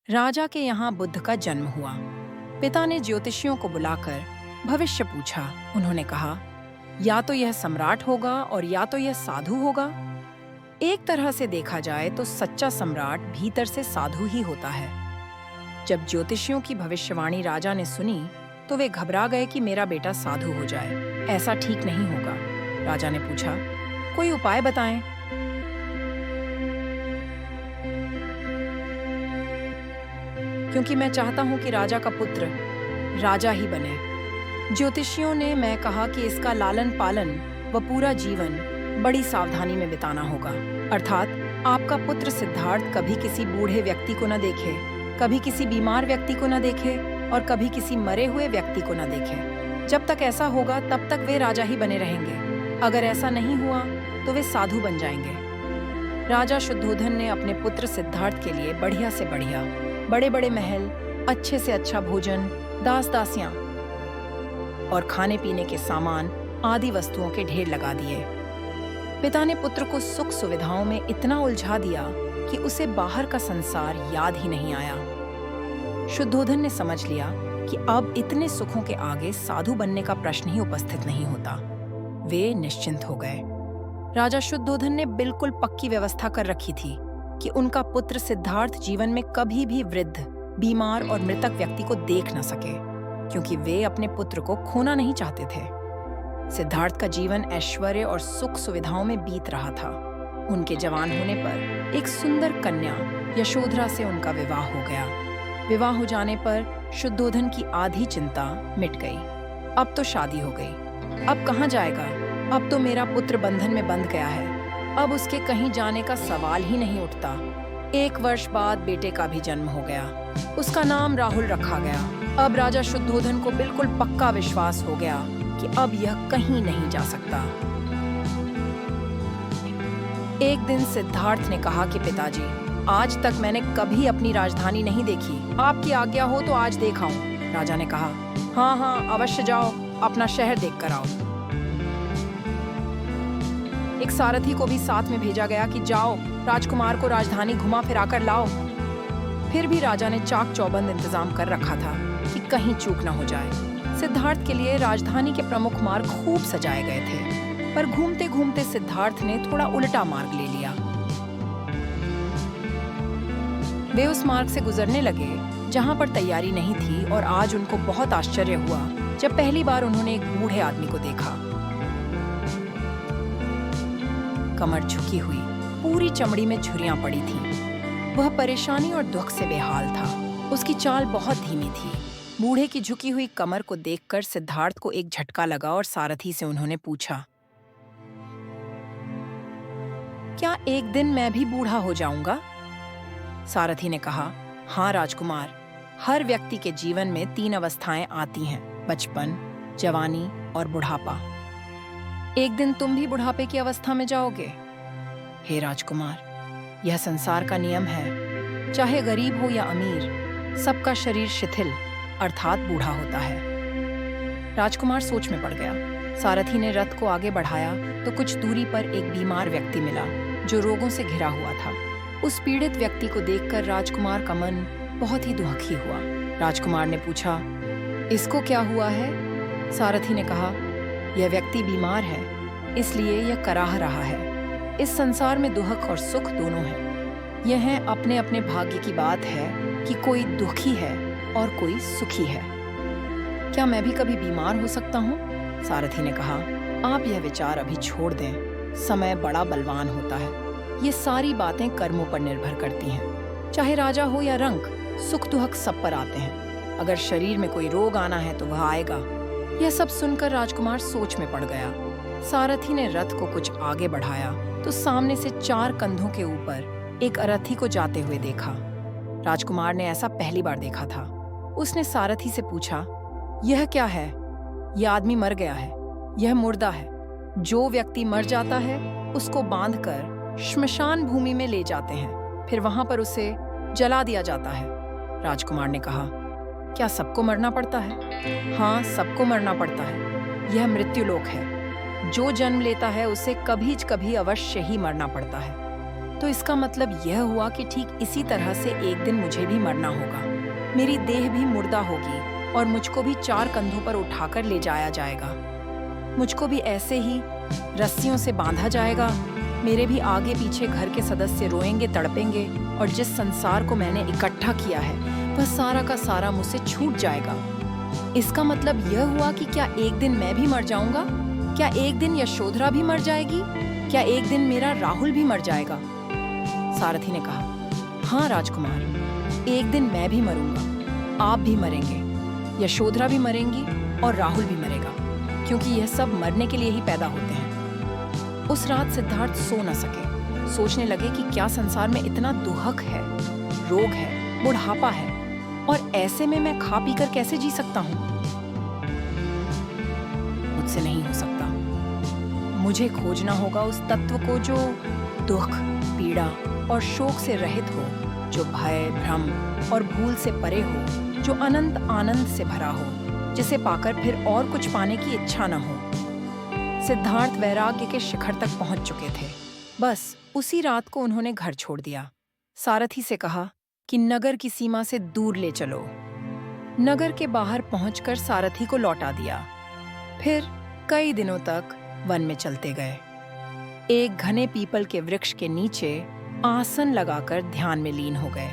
राजा के यहाँ बुद्ध का जन्म हुआ। पिता ने ज्योतिषियों को बुलाकर भविष्य पूछा। उन्होंने कहा, या तो यह सम्राट होगा और या तो यह साधु होगा। एक तरह से देखा जाए तो सच्चा सम्राट भीतर से साधु ही होता है। जब ज्योतिषियों की भविष्यवाणी राजा ने सुनी तो वे घबरा गए कि मेरा बेटा साधु हो जाए। ऐसा ठीक नहीं होगा। राजा ने पूछा, कोई उपाय बताएं। क्योंकि मैं चाहता हूं कि राजा का पुत्र राजा ही बने। ज्योतिषियों ने मैं कहा कि इसका लालन पालन व पूरा जीवन बड़ी सावधानी में बिताना होगा। अर्थात आपका पुत्र सिद्धार्थ कभी किसी बूढ़े व्यक्ति को न देखे, कभी किसी बीमार व्यक्ति को न देखे और कभी किसी मरे हुए व्यक्ति को न देखे। जब तक ऐसा होगा तब तक वे राजा ही बने रहेंगे। अगर ऐसा नहीं हुआ तो वे साधु बन जाएंगे। राजा शुद्धोधन ने अपने पुत्र सिद्धार्थ के लिए बढ़िया से बढ़िया, बड़े बड़े महल, अच्छे से अच्छा भोजन, दास दासियां और खाने पीने के सामान आदि वस्तुओं के ढेर लगा दिए। पिता ने पुत्र को सुख सुविधाओं में इतना उलझा दिया कि उसे बाहर का संसार याद ही नहीं आया। शुद्धोधन ने समझ लिया कि अब इतने सुखों के आगे साधु बनने का प्रश्न ही उपस्थित नहीं होता। वे निश्चिंत हो गए। राजा शुद्धोधन ने बिल्कुल पक्की व्यवस्था कर रखी थी कि उनका पुत्र सिद्धार्थ जीवन में कभी भी वृद्ध, बीमार और मृतक व्यक्ति को देख न सके, क्योंकि वे अपने पुत्र को खोना नहीं चाहते थे। सिद्धार्थ का जीवन ऐश्वर्य और सुख सुविधाओं में बीत रहा था। उनके जवान होने पर एक सुंदर कन्या यशोधरा से उनका विवाह हो गया। विवाह हो जाने पर शुद्धोधन की आधी चिंता मिट गई। अब तो शादी हो गई। अब कहाँ जाएगा? अब तो मेरा पुत्र बंधन में बंध गया है। अब उसके कहीं जाने का सवाल ही नहीं उठता। 1 वर्ष बाद बेटे का भी जन्म हो गया। उसका नाम राहुल रखा गया। अब राजा शुद्धोधन को बिल्कुल पक्का विश्वास हो गया कि अब यह कहीं नहीं जा सकता। एक दिन सिद्धार्थ ने कहा कि पिताजी, आज तक मैंने कभी अपनी राजधानी नहीं देखी। आपकी आज्ञा हो तो आज देख आऊं। राजा ने कहा, हाँ हाँ, अवश्य जाओ, अपना शहर देख कर आओ। एक सारथी को भी साथ में भेजा गया कि जाओ, राजकुमार को राजधानी घुमा फिरा कर लाओ। फिर भी राजा ने चाक चौबंद इंतजाम कर रखा था कि कहीं चूक न हो जाए। सिद्धार्थ के लिए राजधानी के प्रमुख मार्ग खूब सजाए गए थे, पर घूमते घूमते सिद्धार्थ ने थोड़ा उल्टा मार्ग ले लिया। वे उस मार्ग से गुजरने लगे जहां पर तैयारी नहीं थी, और आज उनको बहुत आश्चर्य हुआ जब पहली बार उन्होंने एक बूढ़े आदमी को देखा। कमर झुकी हुई, पूरी चमड़ी में झुर्रियां पड़ी थीं। वह परेशानी और दुख से बेहाल था। उसकी चाल बहुत धीमी थी। बूढ़े की झुकी हुई कमर को देखकर सिद्धार्थ को एक झटका लगा और सारथी से उन्होंने पूछा, क्या एक दिन मैं भी बूढ़ा हो जाऊंगा? सारथी ने कहा, हाँ राजकुमार, हर व्यक्ति के जीवन में 3 अवस्थाएं आती हैं, बचपन, जवानी और बुढ़ापा। एक दिन तुम भी बुढ़ापे की अवस्था में जाओगे। हे राजकुमार, यह संसार का नियम है। चाहे गरीब हो या अमीर, सबका शरीर शिथिल अर्थात बूढ़ा होता है। राजकुमार सोच में पड़ गया। सारथी ने रथ को आगे बढ़ाया तो कुछ दूरी पर एक बीमार व्यक्ति मिला जो रोगों से घिरा हुआ था। उस पीड़ित व्यक्ति को देखकर राजकुमार का मन बहुत ही दुखी हुआ। राजकुमार ने पूछा, इसको क्या हुआ है? सारथी ने कहा, यह व्यक्ति बीमार है, इसलिए यह कराह रहा है। इस संसार में दुख और सुख दोनों हैं। यह अपने अपने भाग्य की बात है कि कोई दुखी है और कोई सुखी है। क्या मैं भी कभी बीमार हो सकता हूँ? सारथी ने कहा, आप यह विचार अभी छोड़ दें। समय बड़ा बलवान होता है। ये सारी बातें कर्मों पर निर्भर करती हैं। चाहे राजा हो या रंक, सुख दुख सब पर आते हैं। अगर शरीर में कोई रोग आना है तो वह आएगा। यह सब सुनकर राजकुमार सोच में पड़ गया। सारथी ने रथ को कुछ आगे बढ़ाया तो सामने से 4 कंधों के ऊपर एक अरथी को जाते हुए देखा। राजकुमार ने ऐसा पहली बार देखा था। उसने सारथी से पूछा, यह क्या है? यह आदमी मर गया है। यह मुर्दा है। जो व्यक्ति मर जाता है उसको बांधकर श्मशान भूमि में ले जाते हैं, फिर वहां पर उसे जला दिया जाता है। राजकुमार ने कहा, क्या सबको मरना पड़ता है? हाँ, सबको मरना पड़ता है। यह मृत्युलोक है। जो जन्म लेता है उसे कभी कभी अवश्य ही मरना पड़ता है। तो इसका मतलब यह हुआ कि ठीक इसी तरह से एक दिन मुझे भी मरना होगा। मेरी देह भी मुर्दा होगी और मुझको भी 4 कंधों पर उठाकर ले जाया जाएगा। मुझको भी ऐसे ही रस्सियों से बांधा जाएगा। मेरे भी आगे पीछे घर के सदस्य रोएंगे, तड़पेंगे और जिस संसार को मैंने इकट्ठा किया है वह सारा का सारा मुझसे छूट जाएगा। इसका मतलब यह हुआ कि क्या एक दिन मैं भी मर जाऊंगा? क्या एक दिन यशोधरा भी मर जाएगी? क्या एक दिन मेरा राहुल भी मर जाएगा? सारथी ने कहा, हाँ राजकुमार, एक दिन मैं भी मरूंगा, आप भी मरेंगे, यशोधरा भी मरेंगी और राहुल भी मरेगा, क्योंकि यह सब मरने के लिए ही पैदा होते हैं। उस रात सिद्धार्थ सो न सके। सोचने लगे कि क्या संसार में इतना दुहक है, रोग है, बुढ़ापा है, और ऐसे में मैं खा पीकर कैसे जी सकता हूँ? मुझसे नहीं हो सकता। मुझे खोजना होगा उस तत्व को जो दुख, पीड़ा और शोक से रहित हो, जो भय, भ्रम और भूल से परे हो, जो अनंत आनंद से भरा हो, जिसे पाकर फिर और कुछ पाने की इच्छा न हो। सिद्धार्थ वैराग्य के शिखर तक पहुंच चुके थे। बस उसी रात को उन्होंने घर छोड़ दिया। सारथी से कहा कि नगर की सीमा से दूर ले चलो। नगर के बाहर पहुंचकर सारथी को लौटा दिया। फिर कई दिनों तक वन में चलते गए। एक घने पीपल के वृक्ष के नीचे आसन लगाकर ध्यान में लीन हो गए।